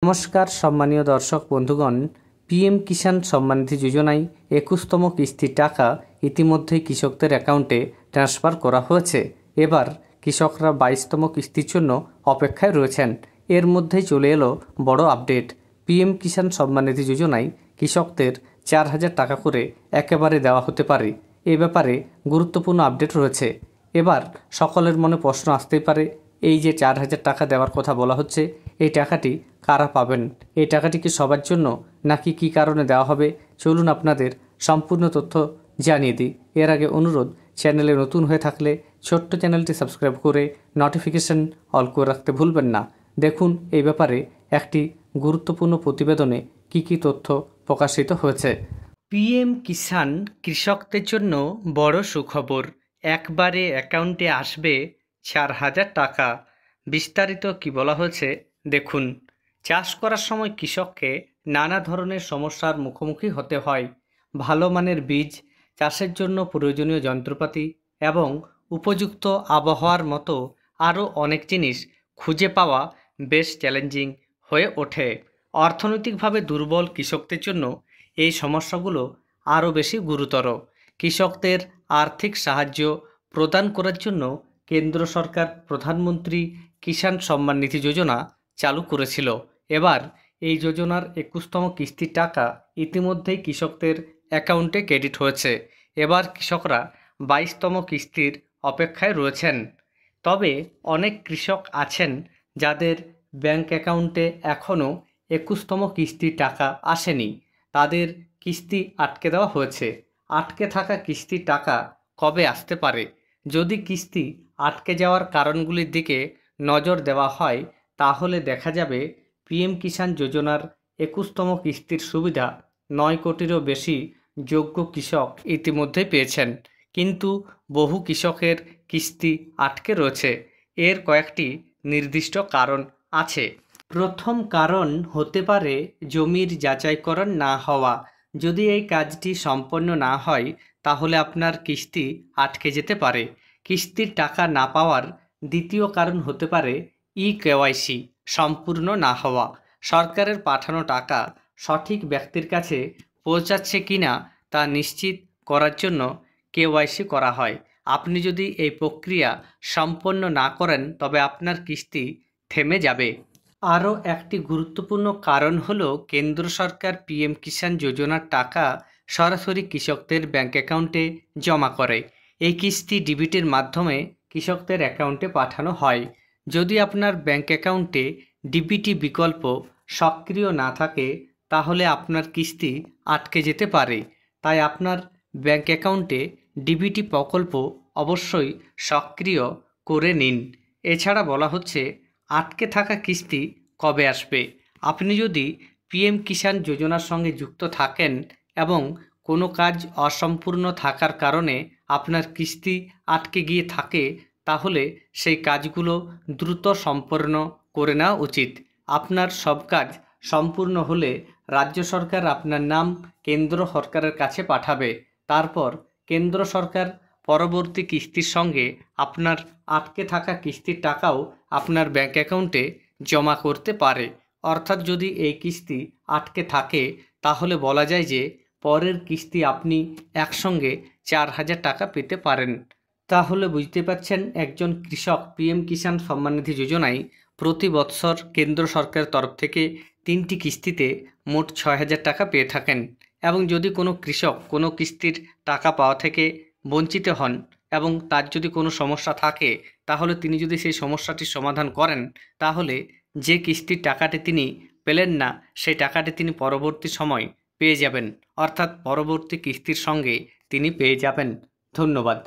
নমস্কার সম্মানীয় দর্শক বন্ধুগণ, পিএম কিষাণ সম্মানিধি যোজনায় 21তম কিস্তির টাকা ইতিমধ্যেই কৃষকদের অ্যাকাউন্টে ট্রান্সফার করা হয়েছে। এবার কৃষকরা 22তম কিস্তির জন্য অপেক্ষায় রয়েছেন। এর মধ্যেই চলে এলো বড় আপডেট। পিএম কিষাণ সম্মানিধি যোজনায় কৃষকদের 4,000 টাকা করে একেবারে দেওয়া হতে পারে। এ ব্যাপারে গুরুত্বপূর্ণ আপডেট রয়েছে। এবার সকলের মনে প্রশ্ন আসতেই পারে, এই যে 4,000 টাকা দেওয়ার কথা বলা হচ্ছে, এই টাকাটি কারা পাবেন? এই টাকাটি কি সবার জন্য, নাকি কী কারণে দেওয়া হবে? চলুন আপনাদের সম্পূর্ণ তথ্য জানিয়ে দিই। এর আগে অনুরোধ, চ্যানেলে নতুন হয়ে থাকলে ছোট্ট চ্যানেলটি সাবস্ক্রাইব করে নোটিফিকেশন অল করে রাখতে ভুলবেন না। দেখুন এই ব্যাপারে একটি গুরুত্বপূর্ণ প্রতিবেদনে কি কি তথ্য প্রকাশিত হয়েছে। পিএম কিষাণ কৃষকদের জন্য বড় সুখবর। একবারে অ্যাকাউন্টে আসবে 4,000 টাকা। বিস্তারিত কি বলা হয়েছে দেখুন। চাষ করার সময় কৃষককে নানা ধরনের সমস্যার মুখোমুখি হতে হয়। ভালো মানের বীজ, চাষের জন্য প্রয়োজনীয় যন্ত্রপাতি এবং উপযুক্ত আবহাওয়ার মতো আরও অনেক জিনিস খুঁজে পাওয়া বেশ চ্যালেঞ্জিং হয়ে ওঠে। অর্থনৈতিকভাবে দুর্বল কৃষকদের জন্য এই সমস্যাগুলো আরও বেশি গুরুতর। কৃষকদের আর্থিক সাহায্য প্রদান করার জন্য কেন্দ্র সরকার প্রধানমন্ত্রী কিষাণ সম্মান নিধি যোজনা চালু করেছিল। এবার এই যোজনার 21তম কিস্তির টাকা ইতিমধ্যেই কৃষকদের অ্যাকাউন্টে ক্রেডিট হয়েছে। এবার কৃষকরা 22তম কিস্তির অপেক্ষায় রয়েছেন। তবে অনেক কৃষক আছেন যাদের ব্যাংক অ্যাকাউন্টে এখনও 21তম কিস্তির টাকা আসেনি। তাদের কিস্তি আটকে দেওয়া হয়েছে। আটকে থাকা কিস্তির টাকা কবে আসতে পারে? যদি কিস্তি আটকে যাওয়ার কারণগুলির দিকে নজর দেওয়া হয়, তাহলে দেখা যাবে পিএম কিষাণ যোজনার 21তম কিস্তির সুবিধা 9 কোটিরও বেশি যোগ্য কৃষক ইতিমধ্যে পেয়েছেন। কিন্তু বহু কৃষকের কিস্তি আটকে রয়েছে। এর কয়েকটি নির্দিষ্ট কারণ আছে। প্রথম কারণ হতে পারে জমির যাচাইকরণ না হওয়া। যদি এই কাজটি সম্পন্ন না হয়, তাহলে আপনার কিস্তি আটকে যেতে পারে। কিস্তির টাকা না পাওয়ার দ্বিতীয় কারণ হতে পারে কেওয়াইসি সম্পূর্ণ না হওয়া। সরকারের পাঠানো টাকা সঠিক ব্যক্তির কাছে পৌঁছাচ্ছে কিনা তা নিশ্চিত করার জন্য কেওয়াইসি করা হয়। আপনি যদি এই প্রক্রিয়া সম্পন্ন না করেন, তবে আপনার কিস্তি থেমে যাবে। আরও একটি গুরুত্বপূর্ণ কারণ হলো কেন্দ্র সরকার পিএম কিষাণ যোজনার টাকা সরাসরি কৃষকদের ব্যাংক অ্যাকাউন্টে জমা করে। এই কিস্তি ডিবিটির মাধ্যমে কৃষকদের অ্যাকাউন্টে পাঠানো হয়। যদি আপনার ব্যাংক অ্যাকাউন্টে ডিবিটি বিকল্প সক্রিয় না থাকে, তাহলে আপনার কিস্তি আটকে যেতে পারে। তাই আপনার ব্যাংক অ্যাকাউন্টে ডিবিটি প্রকল্প অবশ্যই সক্রিয় করে নিন। এছাড়া বলা হচ্ছে, আটকে থাকা কিস্তি কবে আসবে? আপনি যদি পিএম কিষাণ যোজনার সঙ্গে যুক্ত থাকেন এবং কোনো কাজ অসম্পূর্ণ থাকার কারণে আপনার কিস্তি আটকে গিয়ে থাকে, তাহলে সেই কাজগুলো দ্রুত সম্পন্ন করে নেওয়া উচিত। আপনার সব কাজ সম্পূর্ণ হলে রাজ্য সরকার আপনার নাম কেন্দ্র সরকারের কাছে পাঠাবে। তারপর কেন্দ্র সরকার পরবর্তী কিস্তির সঙ্গে আপনার আটকে থাকা কিস্তির টাকাও আপনার ব্যাংক অ্যাকাউন্টে জমা করতে পারে। অর্থাৎ যদি এই কিস্তি আটকে থাকে, তাহলে বলা যায় যে পরের কিস্তি আপনি একসঙ্গে 4,000 টাকা পেতে পারেন। তাহলে বুঝতে পারছেন, একজন কৃষক পিএম কিষাণ সম্মান নিধি যোজনায় প্রতি বৎসর কেন্দ্র সরকারের তরফ থেকে 3টি কিস্তিতে মোট 6,000 টাকা পেয়ে থাকেন। এবং যদি কোনো কৃষক কোনো কিস্তির টাকা পাওয়া থেকে বঞ্চিত হন এবং তার যদি কোনো সমস্যা থাকে, তাহলে তিনি যদি সেই সমস্যাটির সমাধান করেন, তাহলে যে কিস্তির টাকাটি তিনি পেলেন না, সেই টাকাটি তিনি পরবর্তী সময় পেয়ে যাবেন। অর্থাৎ পরবর্তী কিস্তির সঙ্গে তিনি পেয়ে যাবেন। ধন্যবাদ।